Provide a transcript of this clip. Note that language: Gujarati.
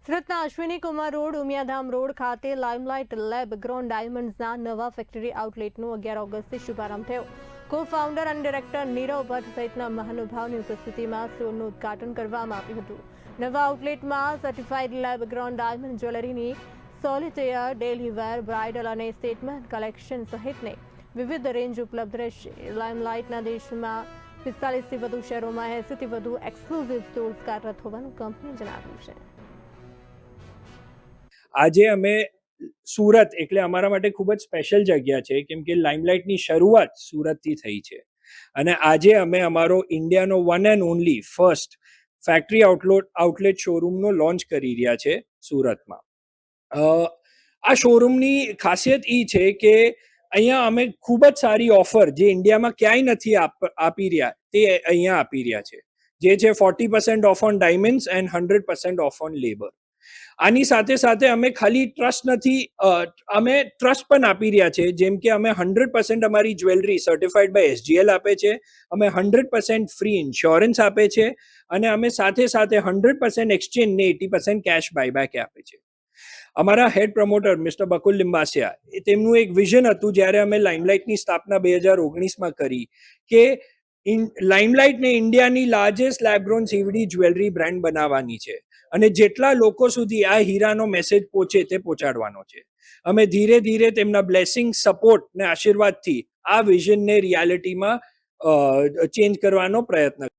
સુરતના અશ્વિની કુમાર રોડ ઉમિયાધામ રોડ ખાતે લાઇમલાઇટ લેબ ગ્રોન ડાયમંડ્સના નવા ફેક્ટરી આઉટલેટનો 11 ઓગસ્ટથી શુભારંભ થયો. કો-ફાઉન્ડર અને ડિરેક્ટર નીરવ ભટ્ટ સહિતના મહાનુભાવોની ઉપસ્થિતિમાં સ્ટોરનું ઉદ્ઘાટન કરવામાં આવ્યું હતું. નવા આઉટલેટમાં સર્ટિફાઇડ લેબ ગ્રોન ડાયમંડ જ્વેલરીની સોલિટેયર, ડેલી વેર, બ્રાઇડલ અને સ્ટેટમેન્ટ કલેક્શન સહિતની વિવિધ રેન્જ ઉપલબ્ધ રહેશે. લાઇમલાઇટના દેશમાં 45થી વધુ શહેરોમાં 80થી વધુ એક્સક્લુઝિવ સ્ટોર્સ કાર્યરત હોવાનું કંપનીએ જણાવ્યું છે. આજે અમે સુરત એટલે અમારા માટે ખૂબ જ સ્પેશિયલ જગ્યા છે, કેમ કે લાઇમલાઇટની શરૂઆત સુરતથી થઈ છે અને આજે અમે અમારો ઇન્ડિયાનો one and only first factory outlet શોરૂમનો લોન્ચ કરી રહ્યા છે સુરતમાં. આ શોરૂમની ખાસિયત એ છે કે અહીંયા અમે ખૂબ જ સારી ઓફર જે ઇન્ડિયામાં ક્યાંય નથી આપી રહ્યા તે અહીંયા આપી રહ્યા છે, જે છે 40% of on diamonds and 100% of on labour. આની સાથે સાથે અમે ખાલી અમે ટ્રસ્ટ પણ આપી રહ્યા છે, જેમ કે અમે 100% અમારી જ્વેલરી સર્ટિફાઈડ બાય SGL આપે છે, અમે 100% ફ્રી ઇન્સ્યોરન્સ આપે છે અને અમે સાથે સાથે 100% એક્સચેન્જ ને 80% કેશ બાયબેક આપે છે. અમારા હેડ પ્રમોટર મિસ્ટર બકુલ લિંબાસિયા, તેમનું એક વિઝન હતું જ્યારે અમે લાઇમલાઇટની સ્થાપના 2019માં કરી કે લાઇમલાઇટને ઇન્ડિયાની largest lab grown CVD jewellery brand બનાવવાની છે અને જેટલા લોકો સુધી આ હીરાનો મેસેજ પહોંચે તે પહોંચાડવાનો છે. અમે ધીરે ધીરે તેમના બ્લેસિંગ, સપોર્ટ ને આશીર્વાદથી આ વિઝનને રિયાલિટીમાં ચેન્જ કરવાનો પ્રયત્ન